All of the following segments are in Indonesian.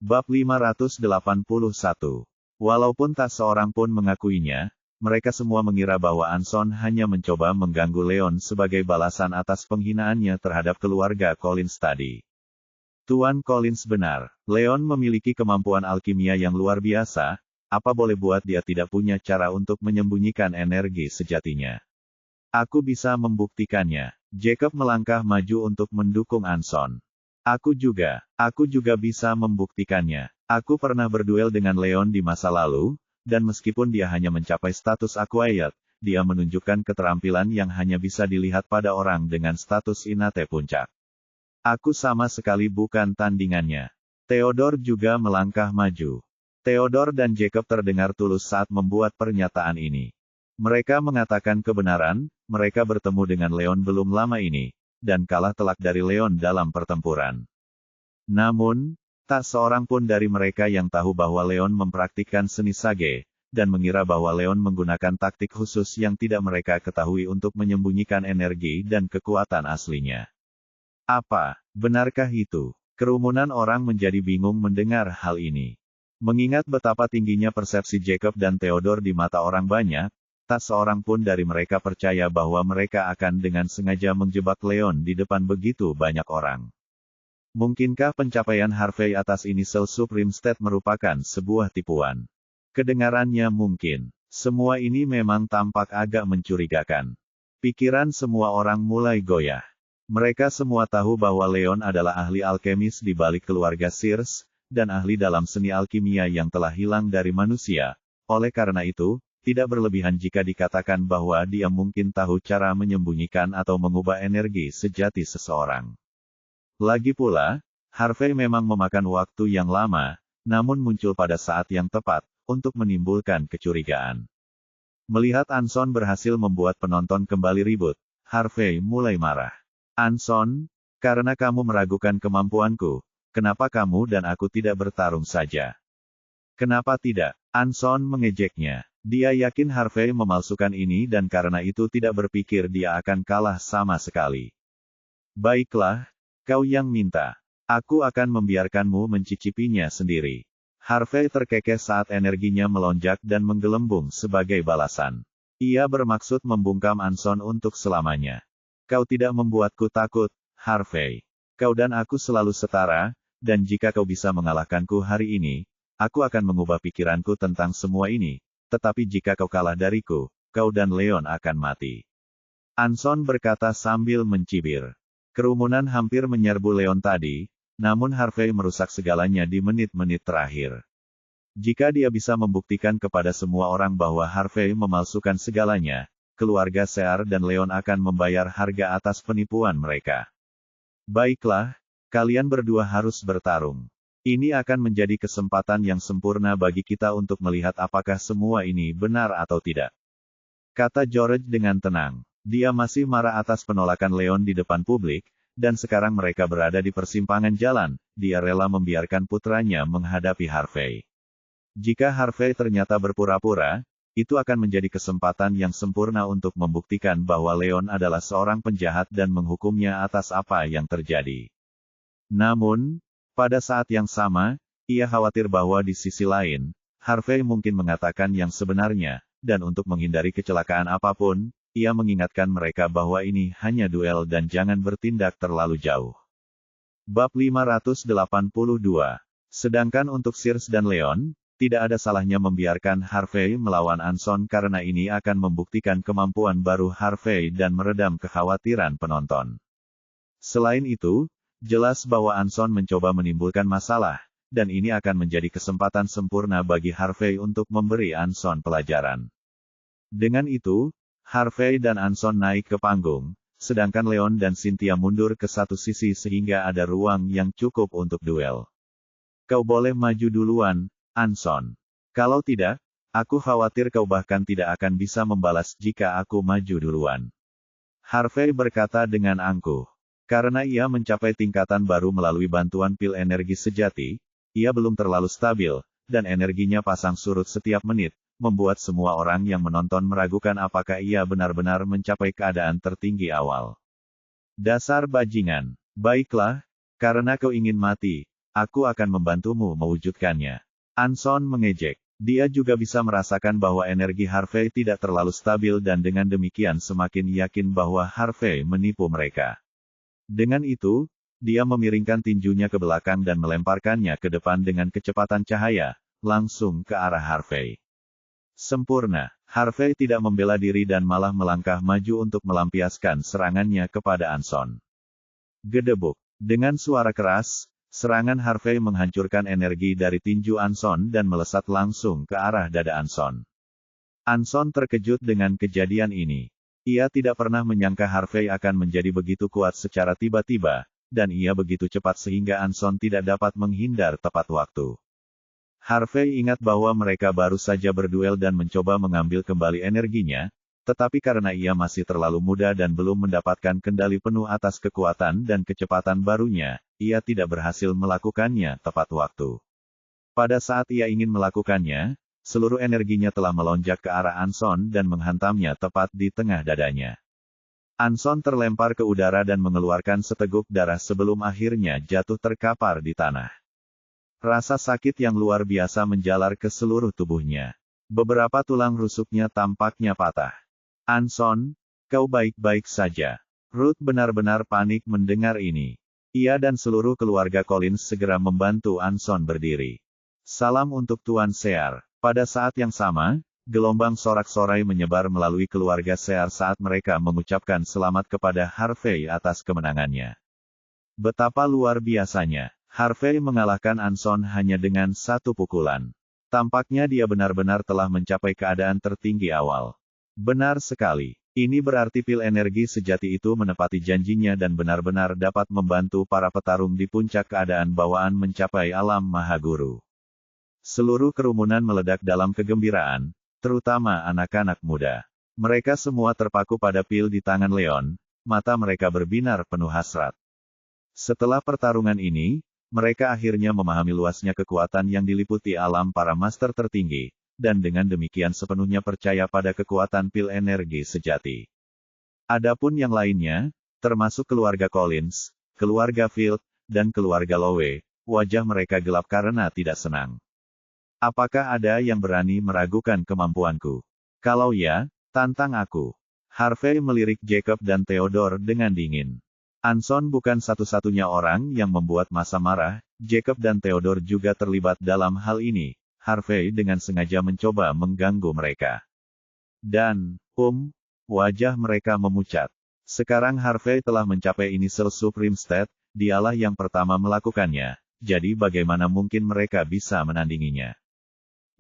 Bab 581. Walaupun tak seorang pun mengakuinya, mereka semua mengira bahwa Anson hanya mencoba mengganggu Leon sebagai balasan atas penghinaannya terhadap keluarga Collins tadi. Tuan Collins benar, Leon memiliki kemampuan alkimia yang luar biasa, apa boleh buat dia tidak punya cara untuk menyembunyikan energi sejatinya. Aku bisa membuktikannya. Jacob melangkah maju untuk mendukung Anson. Aku juga bisa membuktikannya. Aku pernah berduel dengan Leon di masa lalu, dan meskipun dia hanya mencapai status acquired, dia menunjukkan keterampilan yang hanya bisa dilihat pada orang dengan status Inate puncak. Aku sama sekali bukan tandingannya. Theodore juga melangkah maju. Theodore dan Jacob terdengar tulus saat membuat pernyataan ini. Mereka mengatakan kebenaran, mereka bertemu dengan Leon belum lama ini, dan kalah telak dari Leon dalam pertempuran. Namun, tak seorang pun dari mereka yang tahu bahwa Leon mempraktikkan seni sage, dan mengira bahwa Leon menggunakan taktik khusus yang tidak mereka ketahui untuk menyembunyikan energi dan kekuatan aslinya. Apa, benarkah itu? Kerumunan orang menjadi bingung mendengar hal ini. Mengingat betapa tingginya persepsi Jacob dan Theodore di mata orang banyak, tak seorang pun dari mereka percaya bahwa mereka akan dengan sengaja menjebak Leon di depan begitu banyak orang. Mungkinkah pencapaian Harvey atas inisial Supreme State merupakan sebuah tipuan? Kedengarannya mungkin. Semua ini memang tampak agak mencurigakan. Pikiran semua orang mulai goyah. Mereka semua tahu bahwa Leon adalah ahli alkemis di balik keluarga Sears, dan ahli dalam seni alkimia yang telah hilang dari manusia. Oleh karena itu, tidak berlebihan jika dikatakan bahwa dia mungkin tahu cara menyembunyikan atau mengubah energi sejati seseorang. Lagi pula, Harvey memang memakan waktu yang lama, namun muncul pada saat yang tepat, untuk menimbulkan kecurigaan. Melihat Anson berhasil membuat penonton kembali ribut, Harvey mulai marah. Anson, karena kamu meragukan kemampuanku, kenapa kamu dan aku tidak bertarung saja? Kenapa tidak? Anson mengejeknya. Dia yakin Harvey memalsukan ini dan karena itu tidak berpikir dia akan kalah sama sekali. Baiklah, kau yang minta. Aku akan membiarkanmu mencicipinya sendiri. Harvey terkekeh saat energinya melonjak dan menggelembung sebagai balasan. Ia bermaksud membungkam Anson untuk selamanya. Kau tidak membuatku takut, Harvey. Kau dan aku selalu setara, dan jika kau bisa mengalahkanku hari ini, aku akan mengubah pikiranku tentang semua ini. Tetapi jika kau kalah dariku, kau dan Leon akan mati. Anson berkata sambil mencibir. Kerumunan hampir menyerbu Leon tadi, namun Harvey merusak segalanya di menit-menit terakhir. Jika dia bisa membuktikan kepada semua orang bahwa Harvey memalsukan segalanya, keluarga Sear dan Leon akan membayar harga atas penipuan mereka. Baiklah, kalian berdua harus bertarung. Ini akan menjadi kesempatan yang sempurna bagi kita untuk melihat apakah semua ini benar atau tidak. Kata George dengan tenang. Dia masih marah atas penolakan Leon di depan publik, dan sekarang mereka berada di persimpangan jalan, dia rela membiarkan putranya menghadapi Harvey. Jika Harvey ternyata berpura-pura, itu akan menjadi kesempatan yang sempurna untuk membuktikan bahwa Leon adalah seorang penjahat dan menghukumnya atas apa yang terjadi. Namun, pada saat yang sama, ia khawatir bahwa di sisi lain, Harvey mungkin mengatakan yang sebenarnya, dan untuk menghindari kecelakaan apapun, ia mengingatkan mereka bahwa ini hanya duel dan jangan bertindak terlalu jauh. Bab 582. Sedangkan untuk Sears dan Leon, tidak ada salahnya membiarkan Harvey melawan Anson karena ini akan membuktikan kemampuan baru Harvey dan meredam kekhawatiran penonton. Selain itu, jelas bahwa Anson mencoba menimbulkan masalah, dan ini akan menjadi kesempatan sempurna bagi Harvey untuk memberi Anson pelajaran. Dengan itu, Harvey dan Anson naik ke panggung, sedangkan Leon dan Cynthia mundur ke satu sisi sehingga ada ruang yang cukup untuk duel. Kau boleh maju duluan, Anson. Kalau tidak, aku khawatir kau bahkan tidak akan bisa membalas jika aku maju duluan. Harvey berkata dengan angkuh. Karena ia mencapai tingkatan baru melalui bantuan pil energi sejati, ia belum terlalu stabil, dan energinya pasang surut setiap menit, membuat semua orang yang menonton meragukan apakah ia benar-benar mencapai keadaan tertinggi awal. Dasar bajingan. Baiklah, karena kau ingin mati, aku akan membantumu mewujudkannya. Anson mengejek. Dia juga bisa merasakan bahwa energi Harvey tidak terlalu stabil dan dengan demikian semakin yakin bahwa Harvey menipu mereka. Dengan itu, dia memiringkan tinjunya ke belakang dan melemparkannya ke depan dengan kecepatan cahaya, langsung ke arah Harvey. Sempurna, Harvey tidak membela diri dan malah melangkah maju untuk melampiaskan serangannya kepada Anson. Gedebuk. Dengan suara keras, serangan Harvey menghancurkan energi dari tinju Anson dan melesat langsung ke arah dada Anson. Anson terkejut dengan kejadian ini. Ia tidak pernah menyangka Harvey akan menjadi begitu kuat secara tiba-tiba, dan ia begitu cepat sehingga Anson tidak dapat menghindar tepat waktu. Harvey ingat bahwa mereka baru saja berduel dan mencoba mengambil kembali energinya, tetapi karena ia masih terlalu muda dan belum mendapatkan kendali penuh atas kekuatan dan kecepatan barunya, ia tidak berhasil melakukannya tepat waktu. Pada saat ia ingin melakukannya, seluruh energinya telah melonjak ke arah Anson dan menghantamnya tepat di tengah dadanya. Anson terlempar ke udara dan mengeluarkan seteguk darah sebelum akhirnya jatuh terkapar di tanah. Rasa sakit yang luar biasa menjalar ke seluruh tubuhnya. Beberapa tulang rusuknya tampaknya patah. Anson, kau baik-baik saja. Ruth benar-benar panik mendengar ini. Ia dan seluruh keluarga Collins segera membantu Anson berdiri. Salam untuk Tuan Sear. Pada saat yang sama, gelombang sorak-sorai menyebar melalui keluarga Sear saat mereka mengucapkan selamat kepada Harvey atas kemenangannya. Betapa luar biasanya, Harvey mengalahkan Anson hanya dengan satu pukulan. Tampaknya dia benar-benar telah mencapai keadaan tertinggi awal. Benar sekali. Ini berarti pil energi sejati itu menepati janjinya dan benar-benar dapat membantu para petarung di puncak keadaan bawaan mencapai alam Mahaguru. Seluruh kerumunan meledak dalam kegembiraan, terutama anak-anak muda. Mereka semua terpaku pada pil di tangan Leon, mata mereka berbinar penuh hasrat. Setelah pertarungan ini, mereka akhirnya memahami luasnya kekuatan yang diliputi alam para master tertinggi, dan dengan demikian sepenuhnya percaya pada kekuatan pil energi sejati. Adapun yang lainnya, termasuk keluarga Collins, keluarga Field, dan keluarga Lowe, wajah mereka gelap karena tidak senang. Apakah ada yang berani meragukan kemampuanku? Kalau ya, tantang aku. Harvey melirik Jacob dan Theodore dengan dingin. Anson bukan satu-satunya orang yang membuat masa marah, Jacob dan Theodore juga terlibat dalam hal ini. Harvey dengan sengaja mencoba mengganggu mereka. Dan, wajah mereka memucat. Sekarang Harvey telah mencapai inisial Supreme State, dialah yang pertama melakukannya, jadi bagaimana mungkin mereka bisa menandinginya?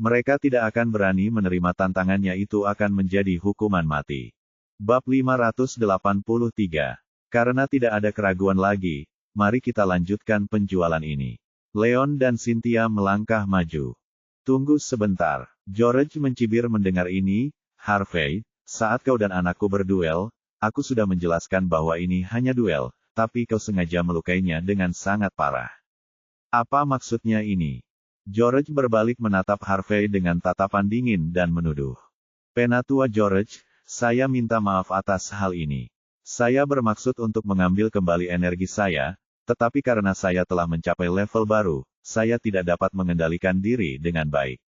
Mereka tidak akan berani menerima tantangannya, itu akan menjadi hukuman mati. Bab 583. Karena tidak ada keraguan lagi, mari kita lanjutkan penjualan ini. Leon dan Cynthia melangkah maju. Tunggu sebentar. George mencibir mendengar ini. Harvey, saat kau dan anakku berduel, aku sudah menjelaskan bahwa ini hanya duel, tapi kau sengaja melukainya dengan sangat parah. Apa maksudnya ini? George berbalik menatap Harvey dengan tatapan dingin dan menuduh. Penatua George, saya minta maaf atas hal ini. Saya bermaksud untuk mengambil kembali energi saya, tetapi karena saya telah mencapai level baru, saya tidak dapat mengendalikan diri dengan baik.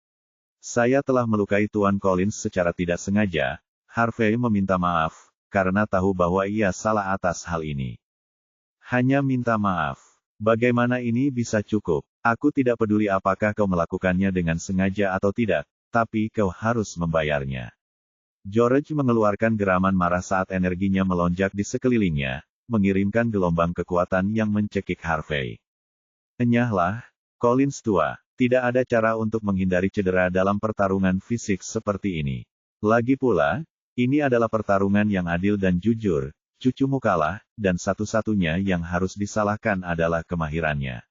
Saya telah melukai Tuan Collins secara tidak sengaja. Harvey meminta maaf, karena tahu bahwa ia salah atas hal ini. Hanya minta maaf. Bagaimana ini bisa cukup? Aku tidak peduli apakah kau melakukannya dengan sengaja atau tidak, tapi kau harus membayarnya. George mengeluarkan geraman marah saat energinya melonjak di sekelilingnya, mengirimkan gelombang kekuatan yang mencekik Harvey. Enyahlah, Collins tua, tidak ada cara untuk menghindari cedera dalam pertarungan fisik seperti ini. Lagi pula, ini adalah pertarungan yang adil dan jujur, cucumu kalah, dan satu-satunya yang harus disalahkan adalah kemahirannya.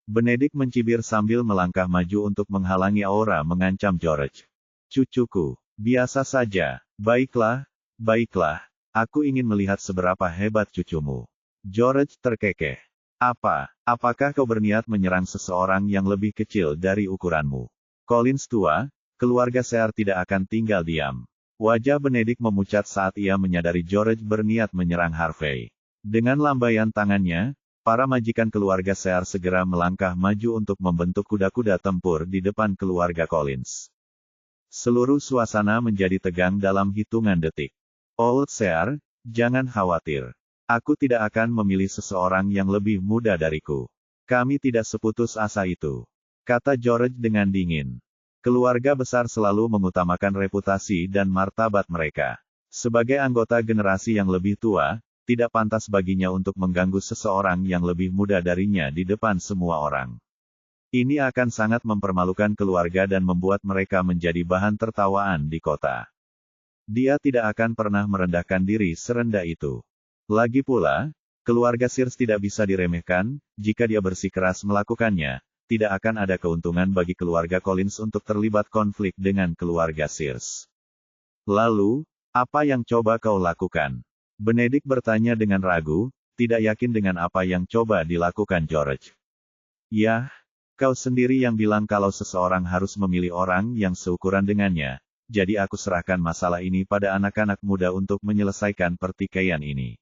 Benedict mencibir sambil melangkah maju untuk menghalangi aura mengancam George. Cucuku, biasa saja, baiklah, aku ingin melihat seberapa hebat cucumu. George terkekeh. Apakah kau berniat menyerang seseorang yang lebih kecil dari ukuranmu? Collins tua, keluarga Sear tidak akan tinggal diam. Wajah Benedict memucat saat ia menyadari George berniat menyerang Harvey. Dengan lambaian tangannya, Para majikan keluarga Sear segera melangkah maju untuk membentuk kuda-kuda tempur di depan keluarga Collins. Seluruh suasana menjadi tegang dalam hitungan detik. Old Sear, jangan khawatir. Aku tidak akan memilih seseorang yang lebih muda dariku. Kami tidak seputus asa itu, kata George dengan dingin. Keluarga besar selalu mengutamakan reputasi dan martabat mereka. Sebagai anggota generasi yang lebih tua, tidak pantas baginya untuk mengganggu seseorang yang lebih muda darinya di depan semua orang. Ini akan sangat mempermalukan keluarga dan membuat mereka menjadi bahan tertawaan di kota. Dia tidak akan pernah merendahkan diri serendah itu. Lagi pula, keluarga Sears tidak bisa diremehkan. Jika dia bersikeras melakukannya, tidak akan ada keuntungan bagi keluarga Collins untuk terlibat konflik dengan keluarga Sears. Lalu, apa yang coba kau lakukan? Benedict bertanya dengan ragu, tidak yakin dengan apa yang coba dilakukan George. Yah, kau sendiri yang bilang kalau seseorang harus memilih orang yang seukuran dengannya, jadi aku serahkan masalah ini pada anak-anak muda untuk menyelesaikan pertikaian ini.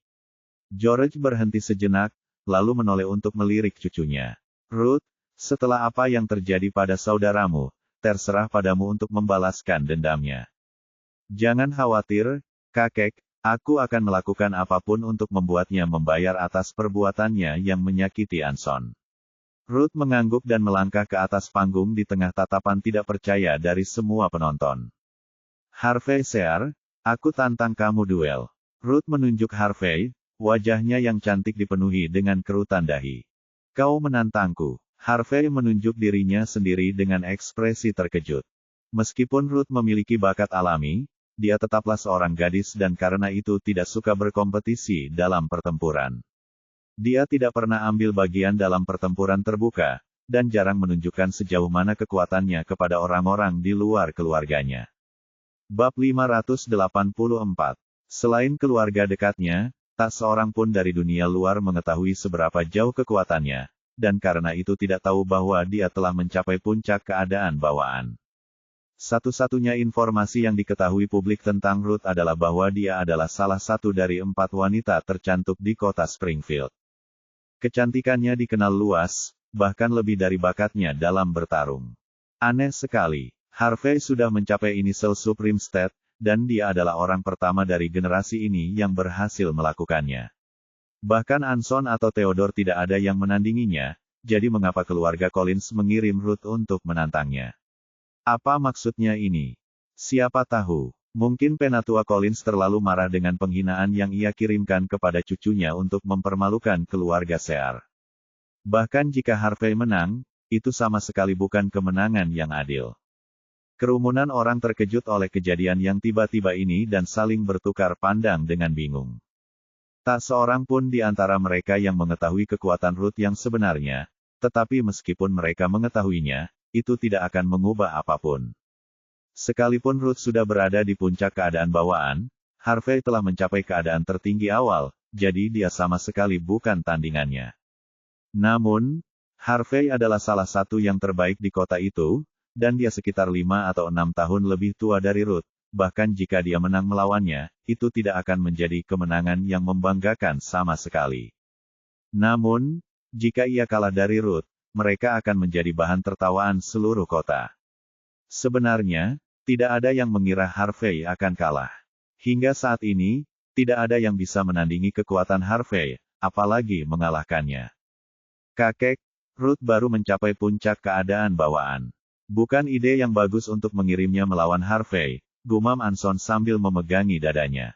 George berhenti sejenak, lalu menoleh untuk melirik cucunya. Ruth, setelah apa yang terjadi pada saudaramu, terserah padamu untuk membalaskan dendamnya. Jangan khawatir, kakek, aku akan melakukan apapun untuk membuatnya membayar atas perbuatannya yang menyakiti Anson. Ruth mengangguk dan melangkah ke atas panggung di tengah tatapan tidak percaya dari semua penonton. Harvey Sear, aku tantang kamu duel. Ruth menunjuk Harvey, wajahnya yang cantik dipenuhi dengan kerutan dahi. Kau menantangku. Harvey menunjuk dirinya sendiri dengan ekspresi terkejut. Meskipun Ruth memiliki bakat alami, dia tetaplah seorang gadis dan karena itu tidak suka berkompetisi dalam pertempuran. Dia tidak pernah ambil bagian dalam pertempuran terbuka, dan jarang menunjukkan sejauh mana kekuatannya kepada orang-orang di luar keluarganya. Bab 584. Selain keluarga dekatnya, tak seorang pun dari dunia luar mengetahui seberapa jauh kekuatannya, dan karena itu tidak tahu bahwa dia telah mencapai puncak keadaan bawaan. Satu-satunya informasi yang diketahui publik tentang Ruth adalah bahwa dia adalah salah satu dari 4 wanita tercantik di kota Springfield. Kecantikannya dikenal luas, bahkan lebih dari bakatnya dalam bertarung. Aneh sekali, Harvey sudah mencapai inisial Supreme State, dan dia adalah orang pertama dari generasi ini yang berhasil melakukannya. Bahkan Anson atau Theodore tidak ada yang menandinginya, jadi mengapa keluarga Collins mengirim Ruth untuk menantangnya? Apa maksudnya ini? Siapa tahu, mungkin penatua Collins terlalu marah dengan penghinaan yang ia kirimkan kepada cucunya untuk mempermalukan keluarga Sear. Bahkan jika Harvey menang, itu sama sekali bukan kemenangan yang adil. Kerumunan orang terkejut oleh kejadian yang tiba-tiba ini dan saling bertukar pandang dengan bingung. Tak seorang pun di antara mereka yang mengetahui kekuatan Ruth yang sebenarnya, tetapi meskipun mereka mengetahuinya, itu tidak akan mengubah apapun. Sekalipun Ruth sudah berada di puncak keadaan bawaan, Harvey telah mencapai keadaan tertinggi awal, jadi dia sama sekali bukan tandingannya. Namun, Harvey adalah salah satu yang terbaik di kota itu, dan dia sekitar 5 atau 6 tahun lebih tua dari Ruth. Bahkan jika dia menang melawannya, itu tidak akan menjadi kemenangan yang membanggakan sama sekali. Namun, jika ia kalah dari Ruth, mereka akan menjadi bahan tertawaan seluruh kota. Sebenarnya, tidak ada yang mengira Harvey akan kalah. Hingga saat ini, tidak ada yang bisa menandingi kekuatan Harvey, apalagi mengalahkannya. Kakek, Ruth baru mencapai puncak keadaan bawaan. Bukan ide yang bagus untuk mengirimnya melawan Harvey, gumam Anson sambil memegangi dadanya.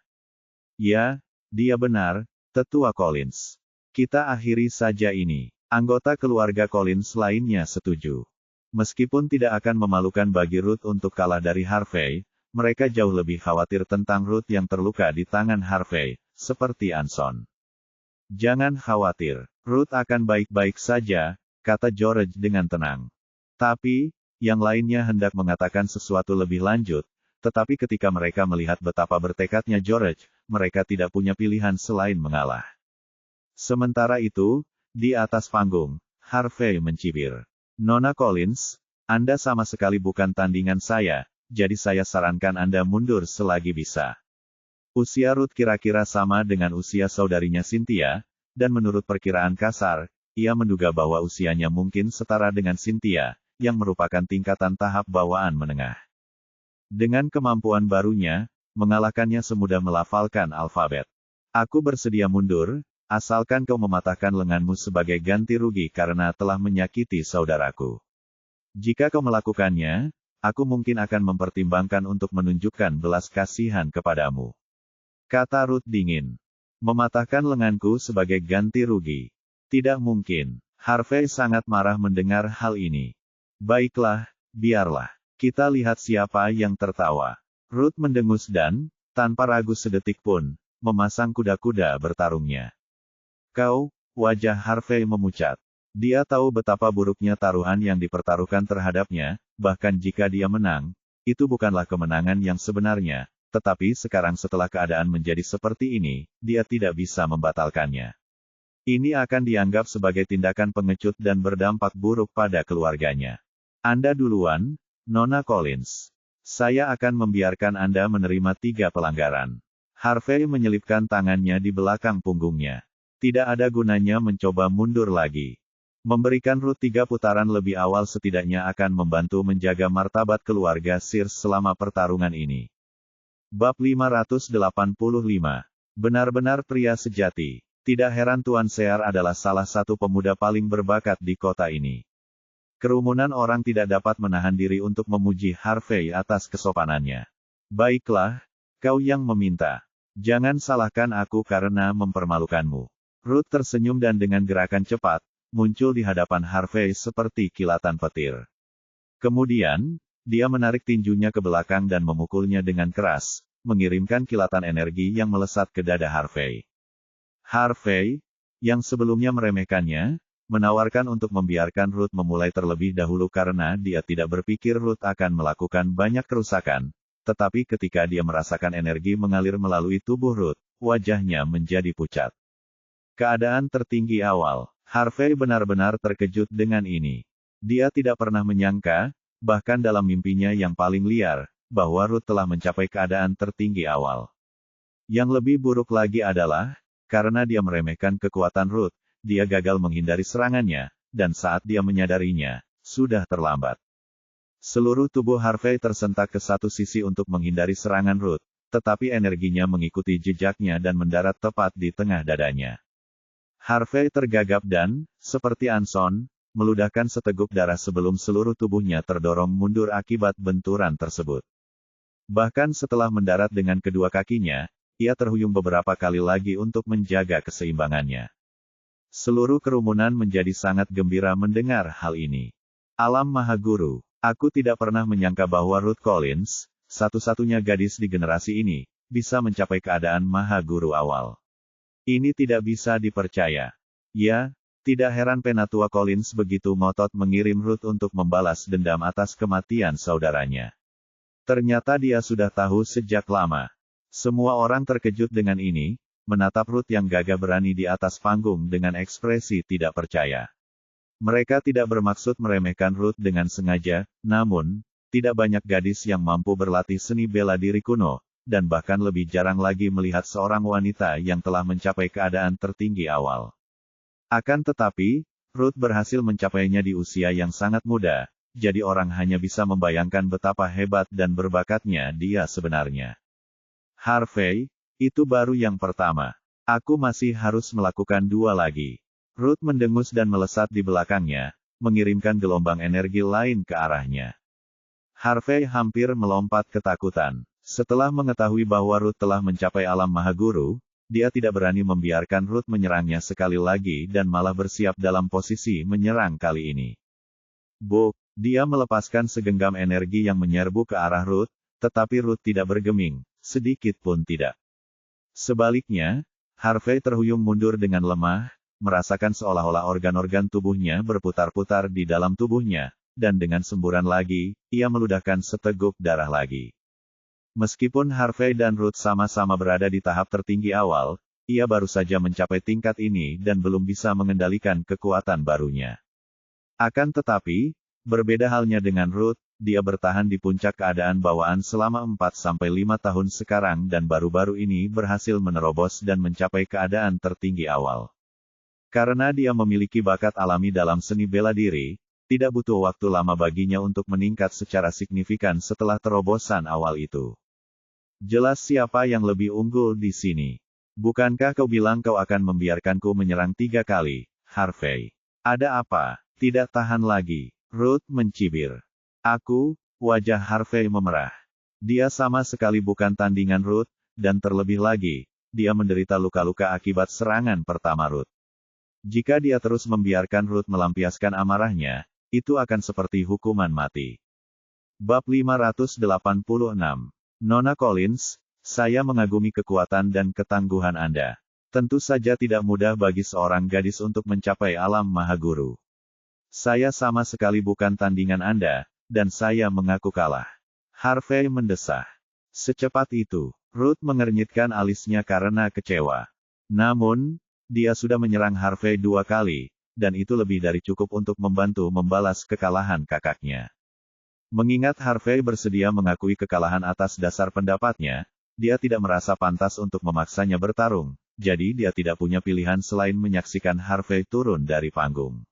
Ya, dia benar, tetua Collins. Kita akhiri saja ini. Anggota keluarga Collins lainnya setuju. Meskipun tidak akan memalukan bagi Ruth untuk kalah dari Harvey, mereka jauh lebih khawatir tentang Ruth yang terluka di tangan Harvey, seperti Anson. Jangan khawatir, Ruth akan baik-baik saja, kata George dengan tenang. Tapi, yang lainnya hendak mengatakan sesuatu lebih lanjut, tetapi ketika mereka melihat betapa bertekadnya George, mereka tidak punya pilihan selain mengalah. Sementara itu, di atas panggung, Harvey mencibir. Nona Collins, Anda sama sekali bukan tandingan saya, jadi saya sarankan Anda mundur selagi bisa. Usia Ruth kira-kira sama dengan usia saudarinya Cynthia, dan menurut perkiraan kasar, ia menduga bahwa usianya mungkin setara dengan Cynthia, yang merupakan tingkatan tahap bawaan menengah. Dengan kemampuan barunya, mengalahkannya semudah melafalkan alfabet. Aku bersedia mundur, asalkan kau mematahkan lenganmu sebagai ganti rugi karena telah menyakiti saudaraku. Jika kau melakukannya, aku mungkin akan mempertimbangkan untuk menunjukkan belas kasihan kepadamu. Kata Ruth dingin. Mematahkan lenganku sebagai ganti rugi. Tidak mungkin. Harvey sangat marah mendengar hal ini. Baiklah, biarlah. Kita lihat siapa yang tertawa. Ruth mendengus dan, tanpa ragu sedetik pun, memasang kuda-kuda bertarungnya. Kau, wajah Harvey memucat. Dia tahu betapa buruknya taruhan yang dipertaruhkan terhadapnya, bahkan jika dia menang, itu bukanlah kemenangan yang sebenarnya, tetapi sekarang setelah keadaan menjadi seperti ini, dia tidak bisa membatalkannya. Ini akan dianggap sebagai tindakan pengecut dan berdampak buruk pada keluarganya. Anda duluan, Nona Collins. Saya akan membiarkan Anda menerima 3 pelanggaran. Harvey menyelipkan tangannya di belakang punggungnya. Tidak ada gunanya mencoba mundur lagi. Memberikan Ruth 3 putaran lebih awal setidaknya akan membantu menjaga martabat keluarga Sears selama pertarungan ini. Bab 585. Benar-benar pria sejati. Tidak heran Tuan Sear adalah salah satu pemuda paling berbakat di kota ini. Kerumunan orang tidak dapat menahan diri untuk memuji Harvey atas kesopanannya. Baiklah, kau yang meminta. Jangan salahkan aku karena mempermalukanmu. Ruth tersenyum dan dengan gerakan cepat, muncul di hadapan Harvey seperti kilatan petir. Kemudian, dia menarik tinjunya ke belakang dan memukulnya dengan keras, mengirimkan kilatan energi yang melesat ke dada Harvey. Harvey, yang sebelumnya meremehkannya, menawarkan untuk membiarkan Ruth memulai terlebih dahulu karena dia tidak berpikir Ruth akan melakukan banyak kerusakan, tetapi ketika dia merasakan energi mengalir melalui tubuh Ruth, wajahnya menjadi pucat. Keadaan tertinggi awal. Harvey benar-benar terkejut dengan ini. Dia tidak pernah menyangka, bahkan dalam mimpinya yang paling liar, bahwa Ruth telah mencapai keadaan tertinggi awal. Yang lebih buruk lagi adalah, karena dia meremehkan kekuatan Ruth, dia gagal menghindari serangannya, dan saat dia menyadarinya, sudah terlambat. Seluruh tubuh Harvey tersentak ke satu sisi untuk menghindari serangan Ruth, tetapi energinya mengikuti jejaknya dan mendarat tepat di tengah dadanya. Harvey tergagap dan, seperti Anson, meludahkan seteguk darah sebelum seluruh tubuhnya terdorong mundur akibat benturan tersebut. Bahkan setelah mendarat dengan kedua kakinya, ia terhuyung beberapa kali lagi untuk menjaga keseimbangannya. Seluruh kerumunan menjadi sangat gembira mendengar hal ini. Alam Maha Guru, aku tidak pernah menyangka bahwa Ruth Collins, satu-satunya gadis di generasi ini, bisa mencapai keadaan Maha Guru awal. Ini tidak bisa dipercaya. Ya, tidak heran Penatua Collins begitu ngotot mengirim Ruth untuk membalas dendam atas kematian saudaranya. Ternyata dia sudah tahu sejak lama. Semua orang terkejut dengan ini, menatap Ruth yang gagah berani di atas panggung dengan ekspresi tidak percaya. Mereka tidak bermaksud meremehkan Ruth dengan sengaja, namun, tidak banyak gadis yang mampu berlatih seni bela diri kuno, dan bahkan lebih jarang lagi melihat seorang wanita yang telah mencapai keadaan tertinggi awal. Akan tetapi, Ruth berhasil mencapainya di usia yang sangat muda, jadi orang hanya bisa membayangkan betapa hebat dan berbakatnya dia sebenarnya. Harvey, itu baru yang pertama. Aku masih harus melakukan 2 lagi. Ruth mendengus dan melesat di belakangnya, mengirimkan gelombang energi lain ke arahnya. Harvey hampir melompat ketakutan. Setelah mengetahui bahwa Ruth telah mencapai alam Maha Guru, dia tidak berani membiarkan Ruth menyerangnya sekali lagi dan malah bersiap dalam posisi menyerang kali ini. Buk, dia melepaskan segenggam energi yang menyerbu ke arah Ruth, tetapi Ruth tidak bergeming, sedikit pun tidak. Sebaliknya, Harvey terhuyung mundur dengan lemah, merasakan seolah-olah organ-organ tubuhnya berputar-putar di dalam tubuhnya, dan dengan semburan lagi, ia meludahkan seteguk darah lagi. Meskipun Harvey dan Ruth sama-sama berada di tahap tertinggi awal, ia baru saja mencapai tingkat ini dan belum bisa mengendalikan kekuatan barunya. Akan tetapi, berbeda halnya dengan Ruth, dia bertahan di puncak keadaan bawaan selama 4-5 tahun sekarang dan baru-baru ini berhasil menerobos dan mencapai keadaan tertinggi awal. Karena dia memiliki bakat alami dalam seni bela diri, tidak butuh waktu lama baginya untuk meningkat secara signifikan setelah terobosan awal itu. Jelas siapa yang lebih unggul di sini. Bukankah kau bilang kau akan membiarkanku menyerang 3 kali, Harvey? Ada apa? Tidak tahan lagi. Ruth mencibir. Wajah Harvey memerah. Dia sama sekali bukan tandingan Ruth, dan terlebih lagi, dia menderita luka-luka akibat serangan pertama Ruth. Jika dia terus membiarkan Ruth melampiaskan amarahnya, itu akan seperti hukuman mati. Bab 586. Nona Collins, saya mengagumi kekuatan dan ketangguhan Anda. Tentu saja tidak mudah bagi seorang gadis untuk mencapai alam mahaguru. Saya sama sekali bukan tandingan Anda, dan saya mengaku kalah. Harvey mendesah. Secepat itu, Ruth mengernyitkan alisnya karena kecewa. Namun, dia sudah menyerang Harvey 2 kali, dan itu lebih dari cukup untuk membantu membalas kekalahan kakaknya. Mengingat Harvey bersedia mengakui kekalahan atas dasar pendapatnya, dia tidak merasa pantas untuk memaksanya bertarung, jadi dia tidak punya pilihan selain menyaksikan Harvey turun dari panggung.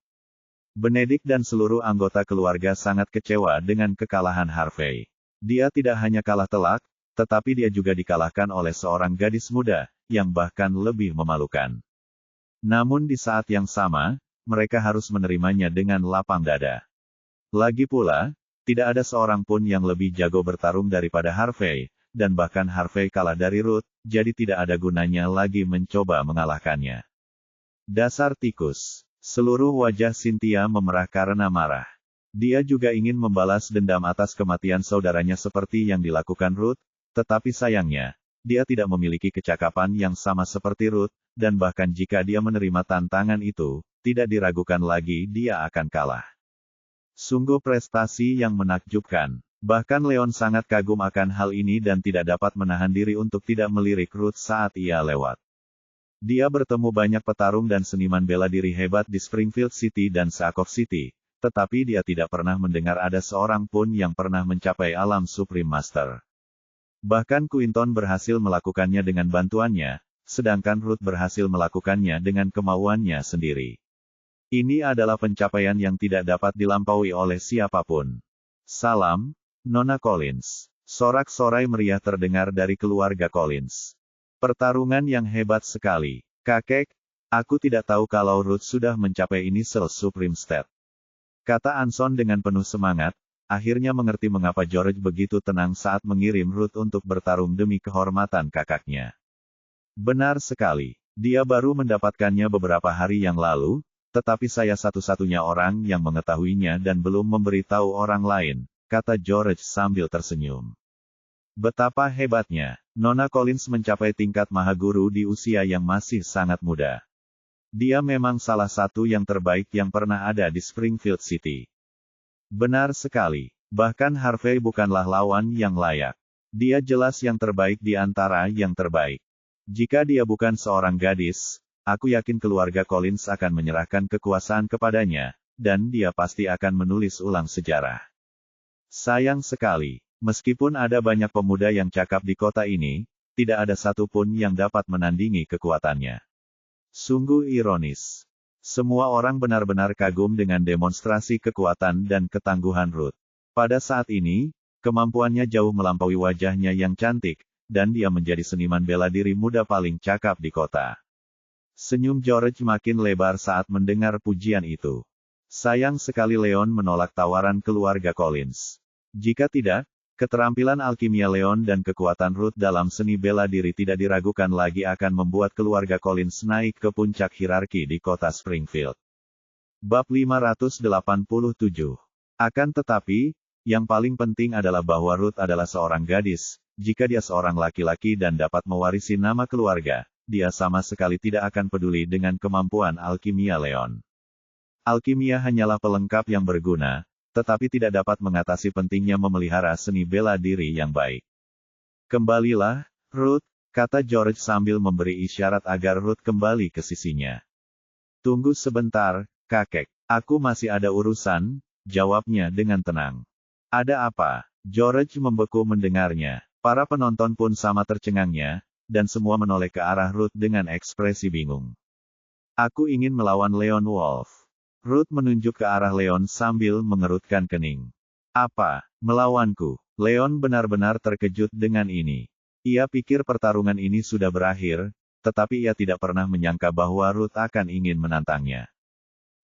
Benedict dan seluruh anggota keluarga sangat kecewa dengan kekalahan Harvey. Dia tidak hanya kalah telak, tetapi dia juga dikalahkan oleh seorang gadis muda, yang bahkan lebih memalukan. Namun di saat yang sama, mereka harus menerimanya dengan lapang dada. Lagi pula, tidak ada seorang pun yang lebih jago bertarung daripada Harvey, dan bahkan Harvey kalah dari Ruth, jadi tidak ada gunanya lagi mencoba mengalahkannya. Dasar tikus. Seluruh wajah Cynthia memerah karena marah. Dia juga ingin membalas dendam atas kematian saudaranya seperti yang dilakukan Ruth, tetapi sayangnya, dia tidak memiliki kecakapan yang sama seperti Ruth, dan bahkan jika dia menerima tantangan itu, tidak diragukan lagi dia akan kalah. Sungguh prestasi yang menakjubkan. Bahkan Leon sangat kagum akan hal ini dan tidak dapat menahan diri untuk tidak melirik Ruth saat ia lewat. Dia bertemu banyak petarung dan seniman bela diri hebat di Springfield City dan Saukov City, tetapi dia tidak pernah mendengar ada seorang pun yang pernah mencapai alam Supreme Master. Bahkan Quinton berhasil melakukannya dengan bantuannya, sedangkan Ruth berhasil melakukannya dengan kemauannya sendiri. Ini adalah pencapaian yang tidak dapat dilampaui oleh siapapun. Salam, Nona Collins. Sorak-sorai meriah terdengar dari keluarga Collins. Pertarungan yang hebat sekali. Kakek, aku tidak tahu kalau Ruth sudah mencapai initial Supreme State. Kata Anson dengan penuh semangat, akhirnya mengerti mengapa George begitu tenang saat mengirim Ruth untuk bertarung demi kehormatan kakaknya. Benar sekali, dia baru mendapatkannya beberapa hari yang lalu, tetapi saya satu-satunya orang yang mengetahuinya dan belum memberitahu orang lain, kata George sambil tersenyum. Betapa hebatnya, Nona Collins mencapai tingkat mahaguru di usia yang masih sangat muda. Dia memang salah satu yang terbaik yang pernah ada di Springfield City. Benar sekali, bahkan Harvey bukanlah lawan yang layak. Dia jelas yang terbaik di antara yang terbaik. Jika dia bukan seorang gadis, aku yakin keluarga Collins akan menyerahkan kekuasaan kepadanya, dan dia pasti akan menulis ulang sejarah. Sayang sekali. Meskipun ada banyak pemuda yang cakap di kota ini, tidak ada satupun yang dapat menandingi kekuatannya. Sungguh ironis. Semua orang benar-benar kagum dengan demonstrasi kekuatan dan ketangguhan Ruth. Pada saat ini, kemampuannya jauh melampaui wajahnya yang cantik, dan dia menjadi seniman bela diri muda paling cakap di kota. Senyum George makin lebar saat mendengar pujian itu. Sayang sekali Leon menolak tawaran keluarga Collins. Jika tidak, keterampilan alkimia Leon dan kekuatan Ruth dalam seni bela diri tidak diragukan lagi akan membuat keluarga Collins naik ke puncak hierarki di kota Springfield. Bab 587. Akan tetapi, yang paling penting adalah bahwa Ruth adalah seorang gadis. Jika dia seorang laki-laki dan dapat mewarisi nama keluarga, dia sama sekali tidak akan peduli dengan kemampuan alkimia Leon. Alkimia hanyalah pelengkap yang berguna, tetapi tidak dapat mengatasi pentingnya memelihara seni bela diri yang baik. Kembalilah, Ruth, kata George sambil memberi isyarat agar Ruth kembali ke sisinya. Tunggu sebentar, kakek, aku masih ada urusan, jawabnya dengan tenang. Ada apa? George membeku mendengarnya. Para penonton pun sama tercengangnya, dan semua menoleh ke arah Ruth dengan ekspresi bingung. Aku ingin melawan Leon Wolf. Ruth menunjuk ke arah Leon sambil mengerutkan kening. Apa? Melawanku? Leon benar-benar terkejut dengan ini. Ia pikir pertarungan ini sudah berakhir, tetapi ia tidak pernah menyangka bahwa Ruth akan ingin menantangnya.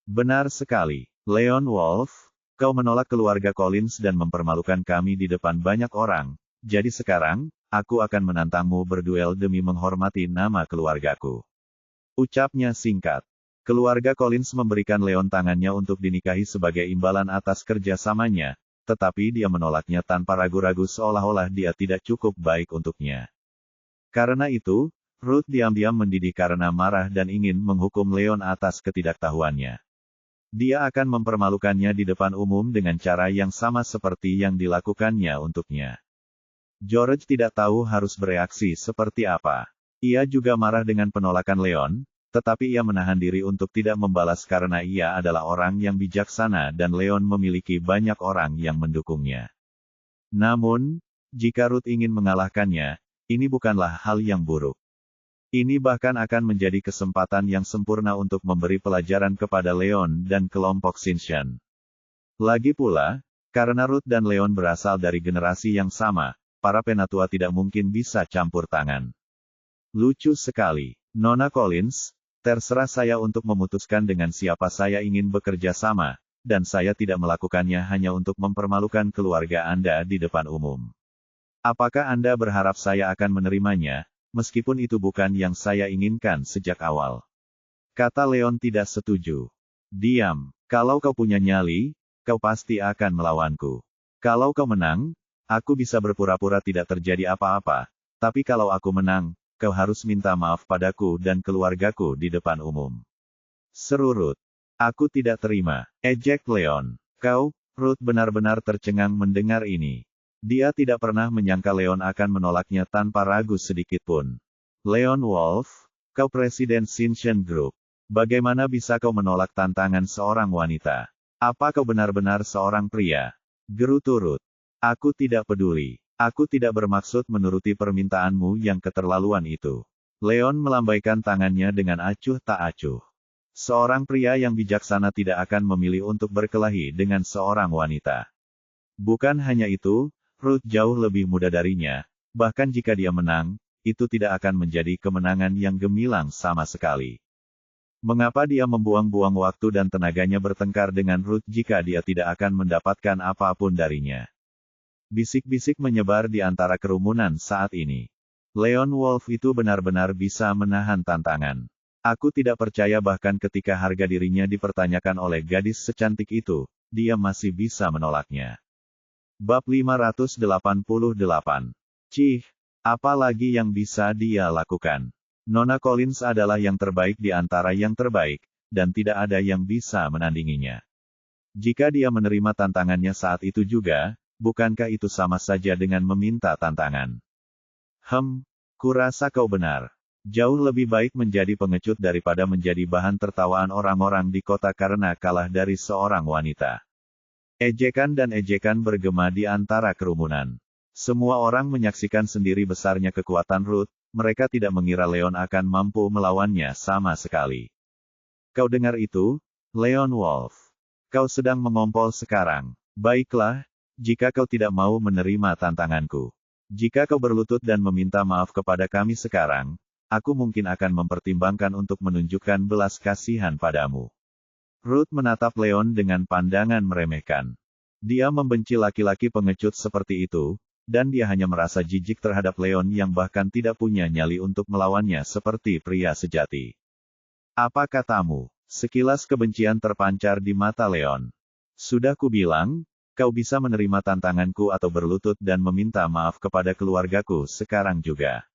Benar sekali, Leon Wolf. Kau menolak keluarga Collins dan mempermalukan kami di depan banyak orang. Jadi sekarang, aku akan menantangmu berduel demi menghormati nama keluargaku. Ucapnya singkat. Keluarga Collins memberikan Leon tangannya untuk dinikahi sebagai imbalan atas kerjasamanya, tetapi dia menolaknya tanpa ragu-ragu seolah-olah dia tidak cukup baik untuknya. Karena itu, Ruth diam-diam mendidih karena marah dan ingin menghukum Leon atas ketidaktahuannya. Dia akan mempermalukannya di depan umum dengan cara yang sama seperti yang dilakukannya untuknya. George tidak tahu harus bereaksi seperti apa. Ia juga marah dengan penolakan Leon, tetapi ia menahan diri untuk tidak membalas karena ia adalah orang yang bijaksana dan Leon memiliki banyak orang yang mendukungnya. Namun, jika Ruth ingin mengalahkannya, ini bukanlah hal yang buruk. Ini bahkan akan menjadi kesempatan yang sempurna untuk memberi pelajaran kepada Leon dan kelompok Xinshan. Lagi pula, karena Ruth dan Leon berasal dari generasi yang sama, para penatua tidak mungkin bisa campur tangan. Lucu sekali, Nona Collins, terserah saya untuk memutuskan dengan siapa saya ingin bekerja sama, dan saya tidak melakukannya hanya untuk mempermalukan keluarga Anda di depan umum. Apakah Anda berharap saya akan menerimanya? Meskipun itu bukan yang saya inginkan sejak awal. Kata Leon tidak setuju. Diam, kalau kau punya nyali, kau pasti akan melawanku. Kalau kau menang, aku bisa berpura-pura tidak terjadi apa-apa, tapi kalau aku menang, kau harus minta maaf padaku dan keluargaku di depan umum. Seru Ruth. Aku tidak terima, ejek Leon. Kau, Ruth benar-benar tercengang mendengar ini. Dia tidak pernah menyangka Leon akan menolaknya tanpa ragu sedikit pun. Leon Wolf, kau presiden Xinshan Group. Bagaimana bisa kau menolak tantangan seorang wanita? Apa kau benar-benar seorang pria? Gerutu Ruth. Aku tidak peduli. Aku tidak bermaksud menuruti permintaanmu yang keterlaluan itu. Leon melambaikan tangannya dengan acuh tak acuh. Seorang pria yang bijaksana tidak akan memilih untuk berkelahi dengan seorang wanita. Bukan hanya itu, Ruth jauh lebih muda darinya, bahkan jika dia menang, itu tidak akan menjadi kemenangan yang gemilang sama sekali. Mengapa dia membuang-buang waktu dan tenaganya bertengkar dengan Ruth jika dia tidak akan mendapatkan apapun darinya? Bisik-bisik menyebar di antara kerumunan saat ini. Leon Wolf itu benar-benar bisa menahan tantangan. Aku tidak percaya bahkan ketika harga dirinya dipertanyakan oleh gadis secantik itu, dia masih bisa menolaknya. Bab 588. Cih, apa lagi yang bisa dia lakukan? Nona Collins adalah yang terbaik di antara yang terbaik, dan tidak ada yang bisa menandinginya. Jika dia menerima tantangannya saat itu juga, bukankah itu sama saja dengan meminta tantangan? Kurasa kau benar. Jauh lebih baik menjadi pengecut daripada menjadi bahan tertawaan orang-orang di kota karena kalah dari seorang wanita. Ejekan dan ejekan bergema di antara kerumunan. Semua orang menyaksikan sendiri besarnya kekuatan Ruth, mereka tidak mengira Leon akan mampu melawannya sama sekali. Kau dengar itu, Leon Wolf? Kau sedang mengompol sekarang. Baiklah, jika kau tidak mau menerima tantanganku. Jika kau berlutut dan meminta maaf kepada kami sekarang, aku mungkin akan mempertimbangkan untuk menunjukkan belas kasihan padamu. Ruth menatap Leon dengan pandangan meremehkan. Dia membenci laki-laki pengecut seperti itu, dan dia hanya merasa jijik terhadap Leon yang bahkan tidak punya nyali untuk melawannya seperti pria sejati. Apa katamu? Sekilas kebencian terpancar di mata Leon. Sudah kubilang, kau bisa menerima tantanganku atau berlutut dan meminta maaf kepada keluargaku sekarang juga.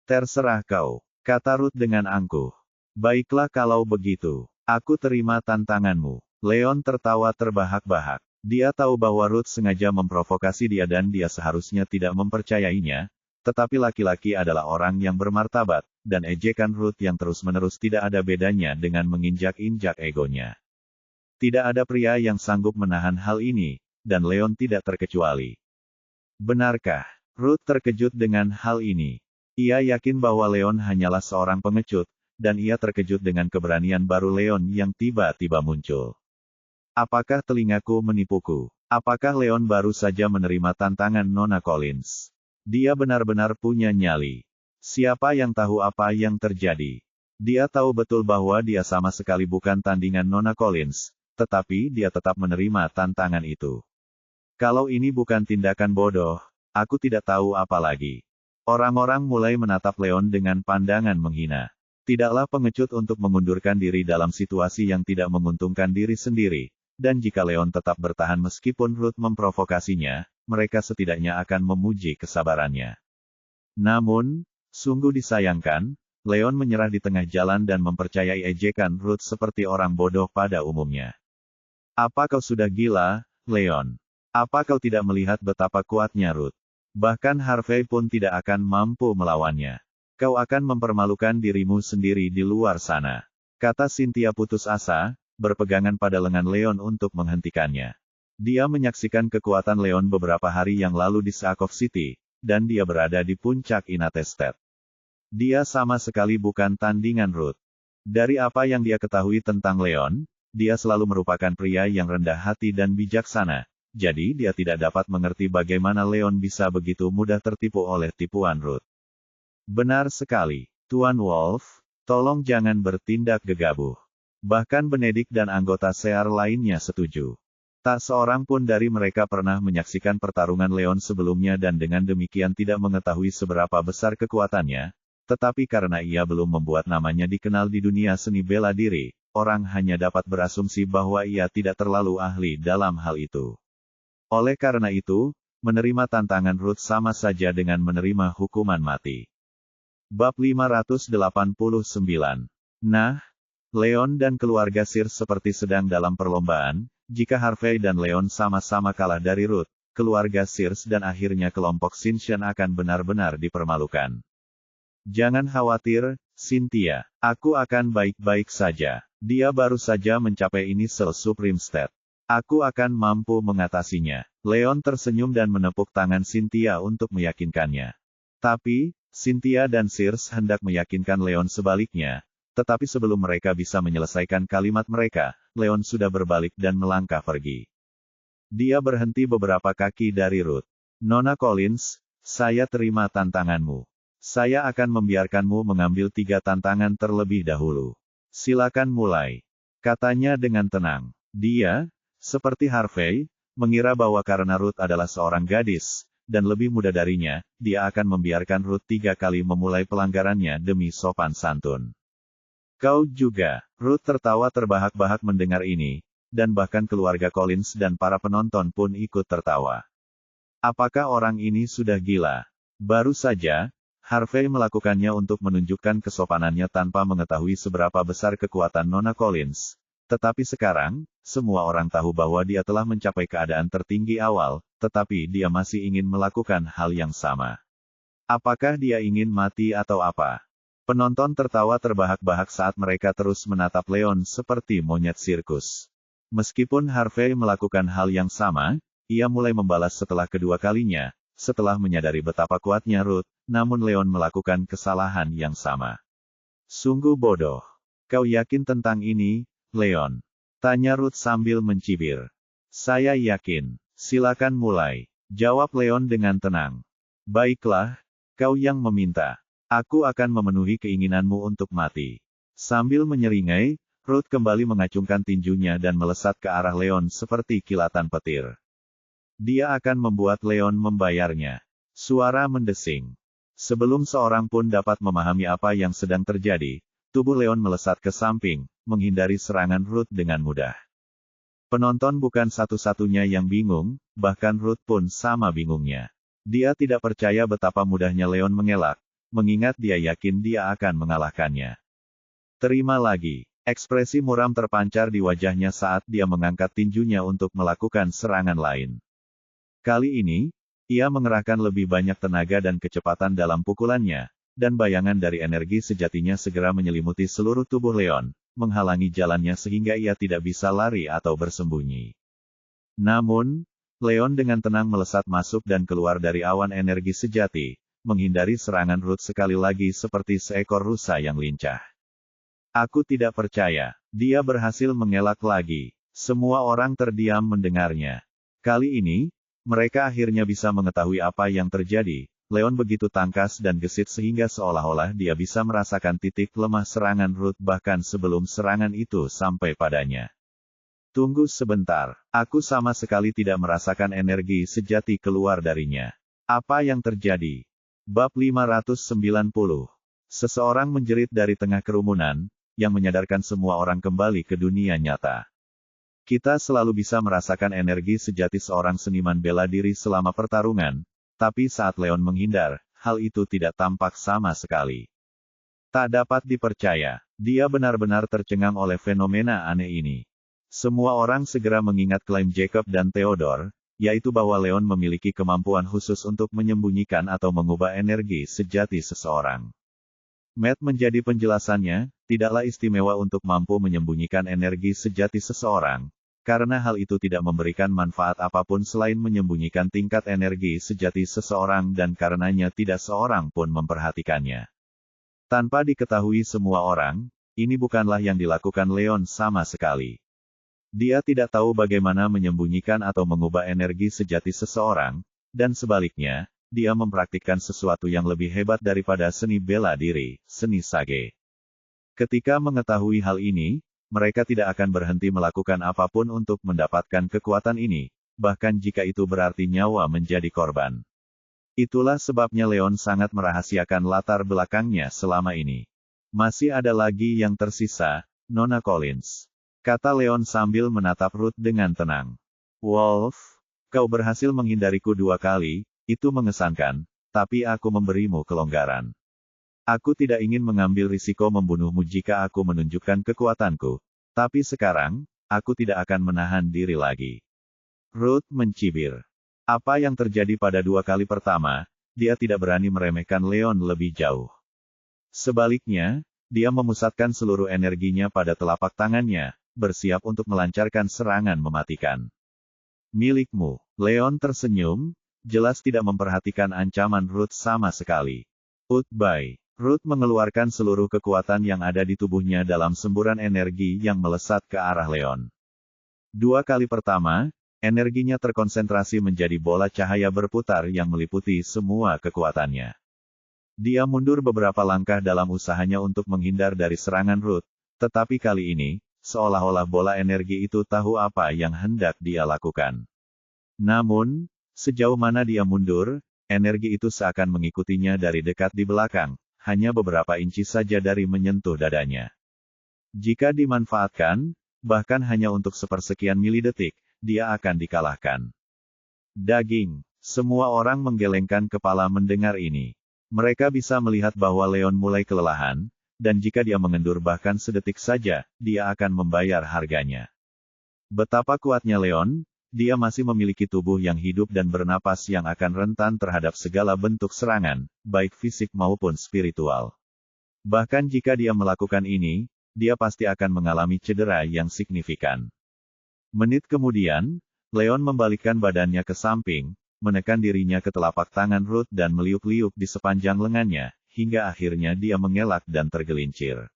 Terserah kau, kata Ruth dengan angkuh. Baiklah kalau begitu. Aku terima tantanganmu. Leon tertawa terbahak-bahak. Dia tahu bahwa Ruth sengaja memprovokasi dia dan dia seharusnya tidak mempercayainya, tetapi laki-laki adalah orang yang bermartabat, dan ejekan Ruth yang terus-menerus tidak ada bedanya dengan menginjak-injak egonya. Tidak ada pria yang sanggup menahan hal ini, dan Leon tidak terkecuali. Benarkah? Ruth terkejut dengan hal ini. Ia yakin bahwa Leon hanyalah seorang pengecut, dan ia terkejut dengan keberanian baru Leon yang tiba-tiba muncul. Apakah telingaku menipuku? Apakah Leon baru saja menerima tantangan Nona Collins? Dia benar-benar punya nyali. Siapa yang tahu apa yang terjadi? Dia tahu betul bahwa dia sama sekali bukan tandingan Nona Collins, tetapi dia tetap menerima tantangan itu. Kalau ini bukan tindakan bodoh, aku tidak tahu apa lagi. Orang-orang mulai menatap Leon dengan pandangan menghina. Tidaklah pengecut untuk mengundurkan diri dalam situasi yang tidak menguntungkan diri sendiri, dan jika Leon tetap bertahan meskipun Ruth memprovokasinya, mereka setidaknya akan memuji kesabarannya. Namun, sungguh disayangkan, Leon menyerah di tengah jalan dan mempercayai ejekan Ruth seperti orang bodoh pada umumnya. Apa kau sudah gila, Leon? Apa kau tidak melihat betapa kuatnya Ruth? Bahkan Harvey pun tidak akan mampu melawannya. Kau akan mempermalukan dirimu sendiri di luar sana. Kata Cynthia putus asa, berpegangan pada lengan Leon untuk menghentikannya. Dia menyaksikan kekuatan Leon beberapa hari yang lalu di Sackov City, dan dia berada di puncak Inate State. Dia sama sekali bukan tandingan Ruth. Dari apa yang dia ketahui tentang Leon, dia selalu merupakan pria yang rendah hati dan bijaksana, jadi dia tidak dapat mengerti bagaimana Leon bisa begitu mudah tertipu oleh tipuan Ruth. Benar sekali, Tuan Wolf, tolong jangan bertindak gegabah. Bahkan Benedict dan anggota SEAR lainnya setuju. Tak seorang pun dari mereka pernah menyaksikan pertarungan Leon sebelumnya dan dengan demikian tidak mengetahui seberapa besar kekuatannya, tetapi karena ia belum membuat namanya dikenal di dunia seni bela diri, orang hanya dapat berasumsi bahwa ia tidak terlalu ahli dalam hal itu. Oleh karena itu, menerima tantangan Ruth sama saja dengan menerima hukuman mati. Bab 589. Nah, Leon dan keluarga Sears seperti sedang dalam perlombaan. Jika Harvey dan Leon sama-sama kalah dari Ruth, keluarga Sears dan akhirnya kelompok Sinshan akan benar-benar dipermalukan. Jangan khawatir, Cynthia. Aku akan baik-baik saja. Dia baru saja mencapai Initial Supreme State. Aku akan mampu mengatasinya. Leon tersenyum dan menepuk tangan Cynthia untuk meyakinkannya. Tapi, Cynthia dan Sears hendak meyakinkan Leon sebaliknya, tetapi sebelum mereka bisa menyelesaikan kalimat mereka, Leon sudah berbalik dan melangkah pergi. Dia berhenti beberapa kaki dari Ruth. Nona Collins, saya terima tantanganmu. Saya akan membiarkanmu mengambil 3 tantangan terlebih dahulu. Silakan mulai. Katanya dengan tenang. Dia, seperti Harvey, mengira bahwa karena Ruth adalah seorang gadis, dan lebih muda darinya, dia akan membiarkan Ruth 3 kali memulai pelanggarannya demi sopan santun. Kau juga, Ruth tertawa terbahak-bahak mendengar ini, dan bahkan keluarga Collins dan para penonton pun ikut tertawa. Apakah orang ini sudah gila? Baru saja, Harvey melakukannya untuk menunjukkan kesopanannya tanpa mengetahui seberapa besar kekuatan Nona Collins. Tetapi sekarang, semua orang tahu bahwa dia telah mencapai keadaan tertinggi awal, tetapi dia masih ingin melakukan hal yang sama. Apakah dia ingin mati atau apa? Penonton tertawa terbahak-bahak saat mereka terus menatap Leon seperti monyet sirkus. Meskipun Harvey melakukan hal yang sama, ia mulai membalas setelah kedua kalinya, setelah menyadari betapa kuatnya Ruth, namun Leon melakukan kesalahan yang sama. Sungguh bodoh. Kau yakin tentang ini, Leon? Tanya Ruth sambil mencibir. Saya yakin. Silakan mulai. Jawab Leon dengan tenang. Baiklah, kau yang meminta. Aku akan memenuhi keinginanmu untuk mati. Sambil menyeringai, Ruth kembali mengacungkan tinjunya dan melesat ke arah Leon seperti kilatan petir. Dia akan membuat Leon membayarnya. Suara mendesing. Sebelum seorang pun dapat memahami apa yang sedang terjadi, tubuh Leon melesat ke samping, menghindari serangan Ruth dengan mudah. Penonton bukan satu-satunya yang bingung, bahkan Ruth pun sama bingungnya. Dia tidak percaya betapa mudahnya Leon mengelak, mengingat dia yakin dia akan mengalahkannya. Terima lagi. Ekspresi muram terpancar di wajahnya saat dia mengangkat tinjunya untuk melakukan serangan lain. Kali ini, ia mengerahkan lebih banyak tenaga dan kecepatan dalam pukulannya, dan bayangan dari energi sejatinya segera menyelimuti seluruh tubuh Leon, menghalangi jalannya sehingga ia tidak bisa lari atau bersembunyi. Namun, Leon dengan tenang melesat masuk dan keluar dari awan energi sejati, menghindari serangan Ruth sekali lagi seperti seekor rusa yang lincah. Aku tidak percaya. Dia berhasil mengelak lagi. Semua orang terdiam mendengarnya. Kali ini, mereka akhirnya bisa mengetahui apa yang terjadi. Leon begitu tangkas dan gesit sehingga seolah-olah dia bisa merasakan titik lemah serangan Ruth bahkan sebelum serangan itu sampai padanya. Tunggu sebentar, aku sama sekali tidak merasakan energi sejati keluar darinya. Apa yang terjadi? Bab 590. Seseorang menjerit dari tengah kerumunan, yang menyadarkan semua orang kembali ke dunia nyata. Kita selalu bisa merasakan energi sejati seorang seniman bela diri selama pertarungan, tapi saat Leon menghindar, hal itu tidak tampak sama sekali. Tak dapat dipercaya, dia benar-benar tercengang oleh fenomena aneh ini. Semua orang segera mengingat klaim Jacob dan Theodore, yaitu bahwa Leon memiliki kemampuan khusus untuk menyembunyikan atau mengubah energi sejati seseorang. Matt menjadi penjelasannya, tidaklah istimewa untuk mampu menyembunyikan energi sejati seseorang, karena hal itu tidak memberikan manfaat apapun selain menyembunyikan tingkat energi sejati seseorang dan karenanya tidak seorang pun memperhatikannya. Tanpa diketahui semua orang, ini bukanlah yang dilakukan Leon sama sekali. Dia tidak tahu bagaimana menyembunyikan atau mengubah energi sejati seseorang, dan sebaliknya, dia mempraktikkan sesuatu yang lebih hebat daripada seni bela diri, seni sage. Ketika mengetahui hal ini, mereka tidak akan berhenti melakukan apapun untuk mendapatkan kekuatan ini, bahkan jika itu berarti nyawa menjadi korban. Itulah sebabnya Leon sangat merahasiakan latar belakangnya selama ini. Masih ada lagi yang tersisa, Nona Collins, kata Leon sambil menatap Ruth dengan tenang. Wolf, kau berhasil menghindariku 2 kali, itu mengesankan, tapi aku memberimu kelonggaran. Aku tidak ingin mengambil risiko membunuhmu jika aku menunjukkan kekuatanku, tapi sekarang, aku tidak akan menahan diri lagi. Ruth mencibir. Apa yang terjadi pada 2 kali pertama, dia tidak berani meremehkan Leon lebih jauh. Sebaliknya, dia memusatkan seluruh energinya pada telapak tangannya, bersiap untuk melancarkan serangan mematikan. Milikmu, Leon tersenyum, jelas tidak memperhatikan ancaman Ruth sama sekali. Utbay, Ruth mengeluarkan seluruh kekuatan yang ada di tubuhnya dalam semburan energi yang melesat ke arah Leon. 2 kali pertama, energinya terkonsentrasi menjadi bola cahaya berputar yang meliputi semua kekuatannya. Dia mundur beberapa langkah dalam usahanya untuk menghindar dari serangan Ruth, tetapi kali ini, seolah-olah bola energi itu tahu apa yang hendak dia lakukan. Namun, sejauh mana dia mundur, energi itu seakan mengikutinya dari dekat di belakang, hanya beberapa inci saja dari menyentuh dadanya. Jika dimanfaatkan, bahkan hanya untuk sepersekian milidetik, dia akan dikalahkan. Daging, semua orang menggelengkan kepala mendengar ini. Mereka bisa melihat bahwa Leon mulai kelelahan, dan jika dia mengendur bahkan sedetik saja, dia akan membayar harganya. Betapa kuatnya Leon, dia masih memiliki tubuh yang hidup dan bernapas yang akan rentan terhadap segala bentuk serangan, baik fisik maupun spiritual. Bahkan jika dia melakukan ini, dia pasti akan mengalami cedera yang signifikan. Menit kemudian, Leon membalikkan badannya ke samping, menekan dirinya ke telapak tangan Ruth dan meliuk-liuk di sepanjang lengannya, hingga akhirnya dia mengelak dan tergelincir.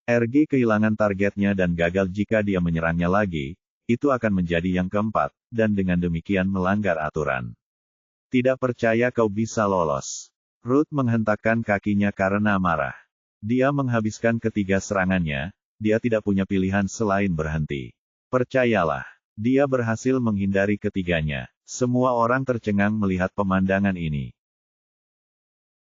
RG kehilangan targetnya dan gagal jika dia menyerangnya lagi, itu akan menjadi yang keempat, dan dengan demikian melanggar aturan. Tidak percaya kau bisa lolos. Ruth menghentakkan kakinya karena marah. Dia menghabiskan ketiga serangannya, dia tidak punya pilihan selain berhenti. Percayalah, dia berhasil menghindari ketiganya. Semua orang tercengang melihat pemandangan ini.